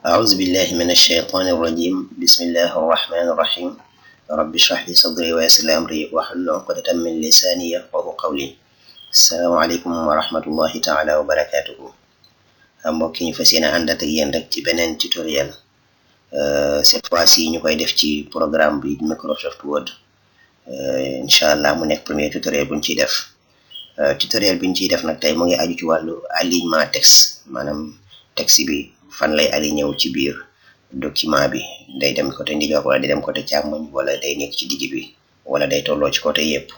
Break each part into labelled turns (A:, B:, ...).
A: أعوذ بالله من الشيطان الرجيم بسم الله الرحمن الرحيم رب اشرح لي صدري ويسر لي أمري واحلل عقدة من لساني يفقهوا قولي السلام عليكم ورحمة الله تعالى وبركاته mbokk yi fas yéene ànd ak yéen rek ci beneen tutoriel cette fois-ci ñu koy def ci programme bi Microsoft Word incha allah mu nekk premier tutoriel buñ ciy def tutoriel biñ ciy def nag tey mu ngi aju ci wàllu alignement texte maanaam texte bi fan lay aligné wu ci biir document bi day dem côté ndijoor wala day dem côté càmmoñ wala day nekk ci digg bi wala day tolloo ci côté yépp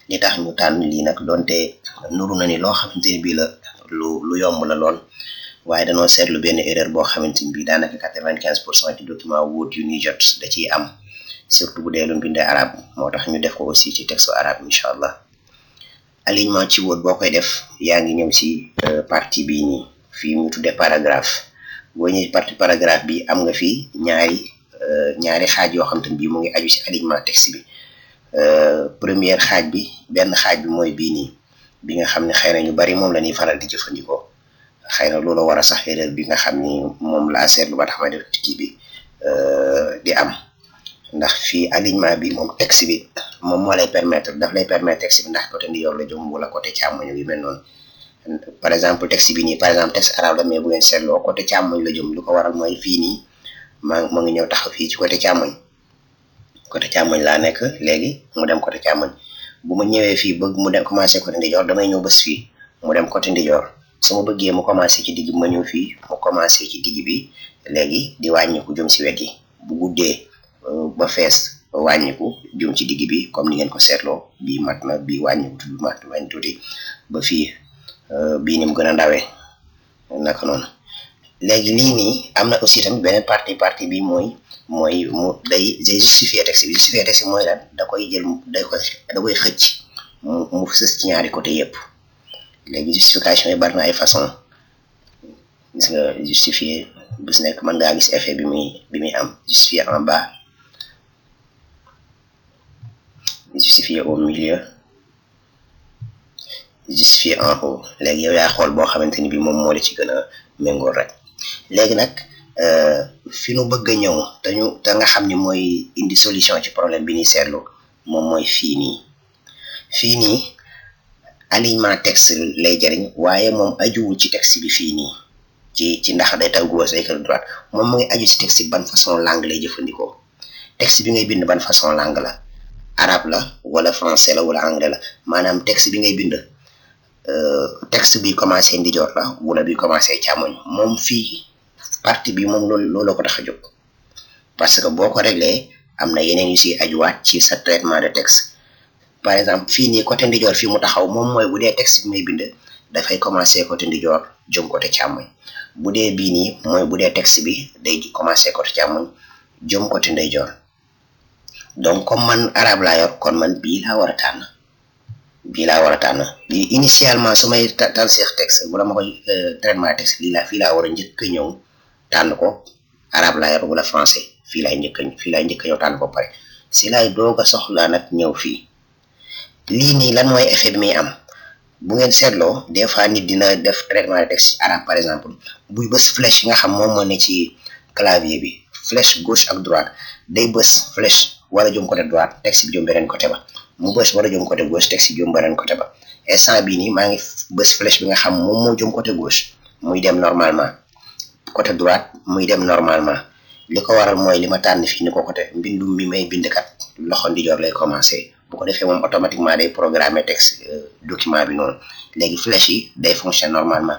A: li tax ñu tànn lii nag donte nuru na ni loo xamante ni bii la lu yomb la lool waaye dañoo seetlu benn erreur boo xamante ni bii daanaka 95% ci document Word yu ñuy jot da ciy am surtout bu dee lu bindee arabe moo tax ñu def ko aussi ci texte arabe incha allah alignement ci Word boo koy def yaa ngi ñëw ci partie bii nii fii mu tuddee paragraphe boo ñëwee partie paragraphe bi am nga fi ñaari xaaj yoo xamante ni bii mu ngi aju ci alignement texte bi première xaaj bi benn xaaj bi mooy bii nii bi nga xam ne xëy na ñu bari moom la ñuy faral di jëfandikoo xëy na loolu war a sax erreur bi nga xam ni moom laa seetlu ba tax ma def kii bi di am ndax fii alignement bi moom texte bi moom moo lay permettre daf lay permettre texte bi ndax côté ndijoor la jëm wala côté càmmoñ yu mel noonu par exemple texte bi nii par exemple texte arabe la mais bu ngeen seetloo côté càmmoñ la jëm lu ko waral mooy fii nii moo ngi ñëw taxaw fii ci côté càmmoñ laa nekk léegi mu dem côté càmmoñ bu ma ñëwee fii bëgg mu dem commencé côté ndijoor damay ñëw bés fii mu dem côté ndijoor su ma bëggee mu commencé ci digg bi ma ñëw fii mu commencé ci digg bi léegi di wàññiku jëm si wet yi bu guddee ba fees wàññiku jëm ci digg bi comme ni ngeen ko seetloo bii mat na bii wàññiku tuuti mat wàññi tuuti ba fii bii ni mu gën a ndawee naka noonu léegi lii nii am na aussi tamit beneen partie bi mooy mu day justifier texte bi mooy lan da koy jël da koy xëcc mu sës ci ñaari côté yépp léegi justification yi bari na ay façon gis nga justifier bis nekk mën ngaa gis effet bi muy am justifier en bas justifier au milieu justifier en haut léegi yow yaa xool boo xamante ni bi moom moo la ci gën a méngool rek léegi nag fi nu bëgg a ñëw te nga xam ni mooy indi solution ci problème bi ni seetlu moom mooy fii nii alignement texte lay jariñ waaye moom ajuwul ci texte bi fii nii ci ndax day taw gauche day taw droite moom mu ngi aju ci texte bi ban façon langue lay jëfandikoo texte bi ngay bind ban façon langue la arabe la wala français la wala anglais la maanaam texte bi ngay bind texte bi commencé ndijoor la wala bi commencé càmmoñ moom fii partie bi moom loolu la ko tax a jóg parce que boo ko réglé am na yeneen yu si ajuwaat ci sa traitement de texte par exemple fii nii côté ndijoor fii mu taxaw moom mooy bu dee texte bi may bind dafay commencé côté ndijoor jëm côté càmmoñ bu dee bii nii mooy bu dee texte bi day commencé côté càmmoñ jëm côté ndijoor donc comme man arabe laa yor kon man bii laa war a tànn bii initialement su may tal seex texte wala ma koy traitement texte fii laa war a njëkk a ñëw tànn ko arabe laa yor wala français fii laay njëkk a ñëw tànn ko pare si laay doog a soxlaa nag ñëw fii lii nii lan mooy effet bi muy am bu ngeen seetloo des fois nit dina def traitement de texte arabe par exemple buy bës flèche yi nga xam moom moo ne ci clavier bi flèche gauche ak droite day bës flèche wala jëm côté droite texte bi jëm beneen côté ba mu bës wala jëm côté gauche texte bi jëm beneen côté ba instant bii nii maa ngi bës flèche bi nga xam moom moo jëm côté gauche muy dem normalement côté droite muy dem normalement li ko waral mooy li ma tànn fii ni ko côté mbindum mi may bind kat loxo ndijoor lay commencé bu ko defee moom automatiquement day programmer texte document bi noonu léegi flèche yi day fonctionner normalement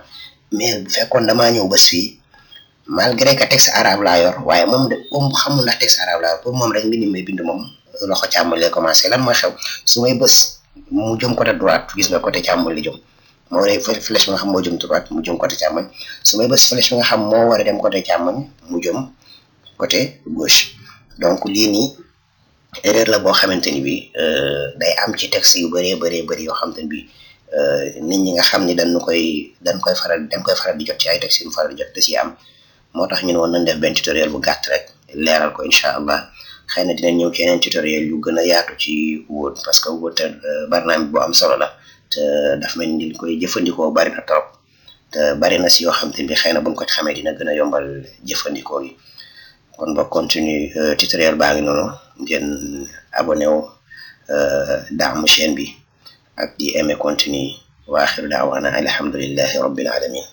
A: mais bu fekkoon damaa ñëw bés fii malgré que texte arabe laa yor waaye moom de comme xamul ndax texte arabe laa yor pour moom rek mbind may bind moom loxo càmmoñ lay commencé lan mooy xew su may bés mu jëm côté droite gis nga côté càmmoñ li jëm moo lay flèche bi nga xam moo jëm droite mu jëm côté càmmoñ su may bés flèche bi nga xam moo war a dem côté càmmoñ mu jëm côté gauche donc lii nii erreur la boo xamante ni bi day am ci texte yu bëree yoo xamante ni bi nit ñi nga xam ni dañ koy faral di jot ci ay texte yu faral di jot da ciy am moo tax ñu ne woon nañ def benn tutoriel bu gàtt rek leeral ko incha allah xëy na dinañ ñëw ci yeneen tutoriel yu gën a yaatu ci Word parce que Word barnaamij bu am solo la te daf mel ni koy jëfandikoo bari na trop te bari na si yoo xam te bi xëy na buñ ko xamee dina gën a yombal jëfandikoo yi kon ba continue tutoriel baa ngi noonu ngeen abonné wu daamu chaîne bi ak di aimer continue wa axiru daawaana alhamdulillahi rabbil alamin